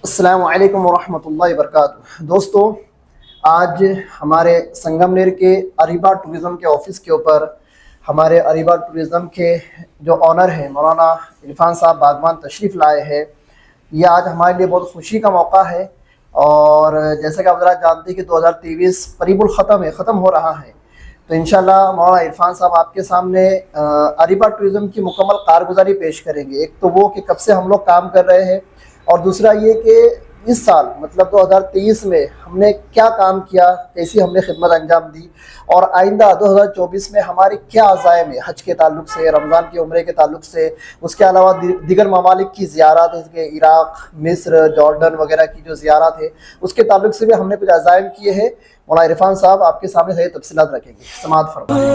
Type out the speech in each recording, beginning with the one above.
السلام علیکم ورحمۃ اللہ وبرکاتہ۔ دوستو، آج ہمارے سنگم نیر کے اریبا ٹورزم کے آفس کے اوپر ہمارے اریبا ٹورزم کے جو آنر ہیں مولانا عرفان صاحب باغبان تشریف لائے ہیں۔ یہ آج ہمارے لیے بہت خوشی کا موقع ہے، اور جیسا کہ آپ حضرات جانتے ہیں کہ 2023 قریب الختم ہے، ختم ہو رہا ہے، تو انشاءاللہ مولانا عرفان صاحب آپ کے سامنے اریبا ٹورزم کی مکمل کارگزاری پیش کریں گے۔ ایک تو وہ کہ کب سے ہم لوگ کام کر رہے ہیں، اور دوسرا یہ کہ اس سال مطلب 2023 میں ہم نے کیا کام کیا، کیسی ہم نے خدمت انجام دی، اور آئندہ 2024 میں ہمارے کیا عزائم ہیں حج کے تعلق سے، رمضان کے عمرے کے تعلق سے، اس کے علاوہ دیگر ممالک کی زیارات جیسے کہ عراق، مصر، جارڈن وغیرہ کی جو زیارات ہے اس کے تعلق سے بھی ہم نے کچھ عزائم کیے ہیں۔ مولانا عرفان صاحب آپ کے سامنے صحیح تفصیلات رکھیں گے، سماعت فرمائیں۔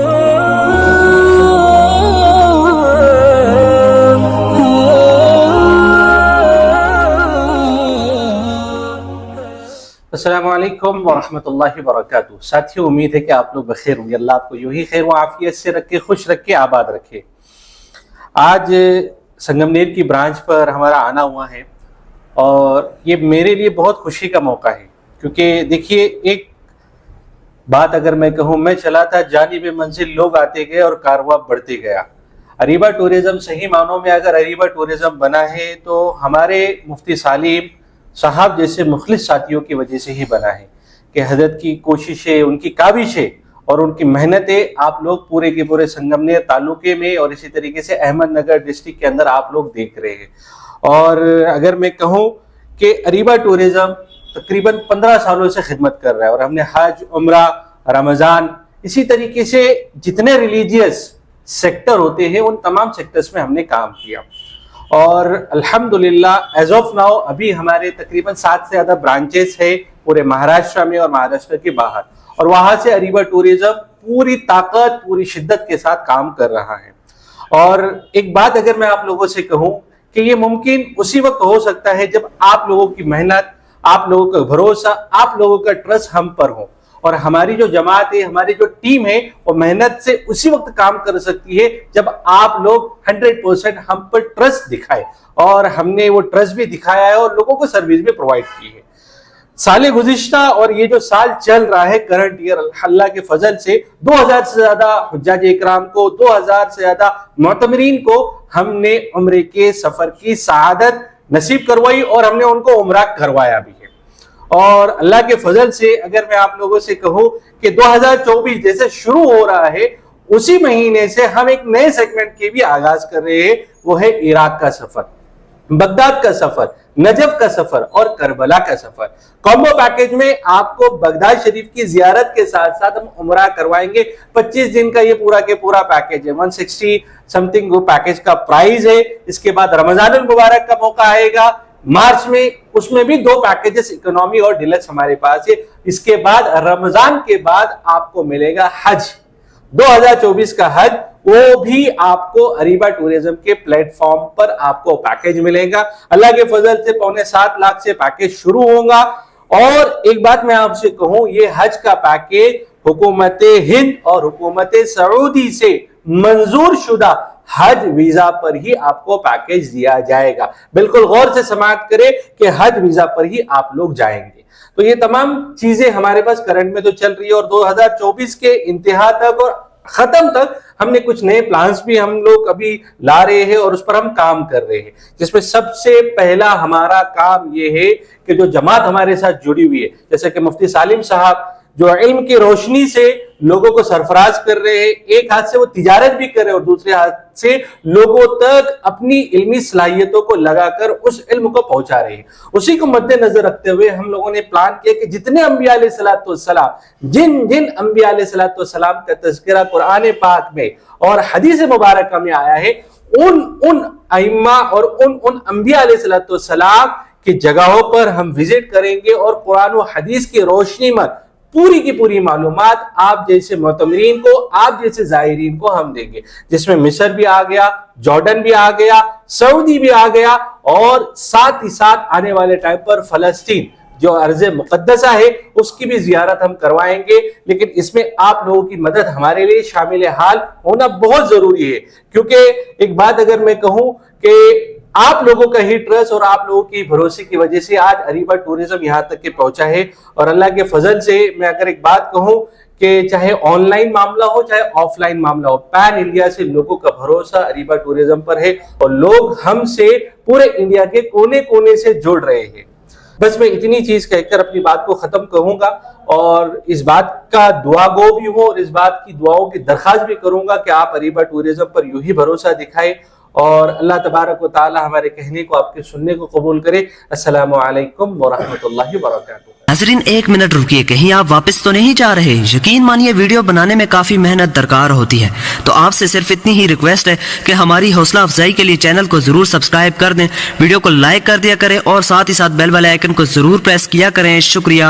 السلام علیکم ورحمۃ اللہ وبرکاتہ۔ ساتھیوں، امید ہے کہ آپ لوگ بخیر ہوں گے۔ اللہ آپ کو یوں ہی خیر و عافیت سے رکھے، خوش رکھے، آباد رکھے۔ آج سنگم نیر کی برانچ پر ہمارا آنا ہوا ہے، اور یہ میرے لیے بہت خوشی کا موقع ہے، کیونکہ دیکھیے، ایک بات اگر میں کہوں، میں چلا تھا جانب منزل، لوگ آتے گئے اور کارواں بڑھتے گیا۔ اریبا ٹورزم صحیح معنوں میں اگر اریبا ٹورزم بنا ہے تو ہمارے مفتی سالم صاحب جیسے مخلص ساتھیوں کی وجہ سے ہی بنا ہے، کہ حضرت کی کوششیں، ان کی کاوشیں اور ان کی محنتیں آپ لوگ پورے کے پورے سنگم نیر تعلقے میں اور اسی طریقے سے احمد نگر ڈسٹرکٹ کے اندر آپ لوگ دیکھ رہے ہیں۔ اور اگر میں کہوں کہ اریبا ٹورزم تقریباً 15 سالوں سے خدمت کر رہا ہے، اور ہم نے حج، عمرہ، رمضان، اسی طریقے سے جتنے ریلیجیس سیکٹر ہوتے ہیں ان تمام سیکٹرز میں ہم نے کام کیا، اور الحمدللہ ایز آف ناؤ ابھی ہمارے تقریباً 7 سے زیادہ برانچز ہے پورے مہاراشٹر میں اور مہاراشٹر کے باہر، اور وہاں سے اریبا ٹورزم پوری طاقت، پوری شدت کے ساتھ کام کر رہا ہے۔ اور ایک بات اگر میں آپ لوگوں سے کہوں کہ یہ ممکن اسی وقت ہو سکتا ہے جب آپ لوگوں کی محنت، آپ لوگوں کا بھروسہ، آپ لوگوں کا ٹرسٹ ہم پر ہو، اور ہماری جو جماعت ہے، ہماری جو ٹیم ہے، وہ محنت سے اسی وقت کام کر سکتی ہے جب آپ لوگ 100% ہم پر ٹرسٹ دکھائے، اور ہم نے وہ ٹرسٹ بھی دکھایا ہے اور لوگوں کو سروس بھی پرووائڈ کی ہے۔ سال گزشتہ اور یہ جو سال چل رہا ہے کرنٹ ایئر، اللہ کے فضل سے 2000 سے زیادہ حجاج اکرام کو، 2000 سے زیادہ معتمرین کو ہم نے عمرے کے سفر کی سعادت نصیب کروائی، اور ہم نے ان کو عمرہ کروایا بھی ہے۔ اور اللہ کے فضل سے اگر میں آپ لوگوں سے کہوں کہ 2024 جیسے شروع ہو رہا ہے، اسی مہینے سے ہم ایک نئے سیگمنٹ کی بھی آغاز کر رہے ہیں، وہ ہے عراق کا سفر، بغداد کا سفر، نجف کا سفر اور کربلا کا سفر۔ کامبو پیکیج میں آپ کو بغداد شریف کی زیارت کے ساتھ ساتھ ہم عمرہ کروائیں گے۔ 25 دن کا یہ پورا کے پورا پیکیج ہے، 160 سمتنگ وہ پیکیج کا پرائز ہے۔ اس کے بعد رمضان المبارک کا موقع آئے گا مارچ میں، اس میں بھی 2 پیکیجز اکنومی اور ڈیلکس ہمارے پاس ہے۔ اس کے بعد رمضان کے بعد آپ کو ملے گا حج، 2024 کا حج، وہ بھی آپ کو اریبا ٹورزم کے پلیٹ فارم پر آپ کو پیکیج ملے گا۔ اللہ کے فضل سے 6.25 لاکھ سے پیکیج شروع ہوگا۔ اور ایک بات میں آپ سے کہوں، یہ حج کا پیکیج حکومت ہند اور حکومت سعودی سے منظور شدہ حج ویزا پر ہی آپ کو پیکیج دیا جائے گا۔ بالکل غور سے سماعت کریں کہ حج ویزا پر ہی آپ لوگ جائیں گے۔ تو یہ تمام چیزیں ہمارے پاس کرنٹ میں تو چل رہی ہے، اور 2024 کے انتہا تک اور ختم تک ہم نے کچھ نئے پلانز بھی ہم لوگ ابھی لا رہے ہیں، اور اس پر ہم کام کر رہے ہیں، جس میں سب سے پہلا ہمارا کام یہ ہے کہ جو جماعت ہمارے ساتھ جڑی ہوئی ہے، جیسے کہ مفتی سالم صاحب جو علم کی روشنی سے لوگوں کو سرفراز کر رہے ہیں، ایک ہاتھ سے وہ تجارت بھی کر رہے ہیں اور دوسرے ہاتھ سے لوگوں تک اپنی علمی صلاحیتوں کو لگا کر اس علم کو پہنچا رہے ہیں، اسی کو مد نظر رکھتے ہوئے ہم لوگوں نے پلان کیا کہ جتنے انبیاء علیہ الصلوۃ والسلام، جن انبیاء علیہ الصلوۃ والسلام کا تذکرہ قرآن پاک میں اور حدیث مبارکہ میں آیا ہے، ان ائمہ اور ان انبیاء علیہ الصلوۃ والسلام کی جگہوں پر ہم وزٹ کریں گے، اور قرآن و حدیث کی روشنی میں پوری کی پوری معلومات آپ جیسے معتمرین کو، آپ جیسے زائرین کو ہم دیں گے، جس میں مصر بھی آ گیا، جارڈن بھی آ گیا، سعودی بھی آ گیا، اور ساتھ ہی ساتھ آنے والے ٹائم پر فلسطین جو ارض مقدسہ ہے اس کی بھی زیارت ہم کروائیں گے۔ لیکن اس میں آپ لوگوں کی مدد ہمارے لیے شامل حال ہونا بہت ضروری ہے، کیونکہ ایک بات اگر میں کہوں کہ آپ لوگوں کا ہی ٹرسٹ اور آپ لوگوں کی بھروسے کی وجہ سے آج اریبا ٹورزم یہاں تک کے پہنچا ہے. اور اللہ کے فضل سے میں اگر ایک بات کہوں کہ چاہے آن لائن معاملہ ہو چاہے آف لائن معاملہ ہو, پین انڈیا سے لوگوں کا بھروسہ اریبا ٹورزم پر ہے اور لوگ ہم سے پورے انڈیا کے کونے کونے سے جڑ رہے ہیں. بس میں اتنی چیز کہہ کر اپنی بات کو ختم کروں گا اور اس بات کا دعا گو بھی ہوں اور اس بات کی دعاؤں کی درخواست بھی کروں گا کہ آپ اریبا ٹورزم پر یوں ہی بھروسہ دکھائیں اور اللہ تبارک و تعالی ہمارے کہنے کو آپ کے سننے کو قبول کرے. السلام علیکم ورحمۃ اللہ وبرکاتہ. ناظرین ایک منٹ رکیے, کہیں آپ واپس تو نہیں جا رہے؟ یقین مانیے ویڈیو بنانے میں کافی محنت درکار ہوتی ہے, تو آپ سے صرف اتنی ہی ریکویسٹ ہے کہ ہماری حوصلہ افزائی کے لیے چینل کو ضرور سبسکرائب کر دیں, ویڈیو کو لائک کر دیا کریں اور ساتھ ہی ساتھ بیل والے آئیکن کو ضرور پریس کیا کریں. شکریہ.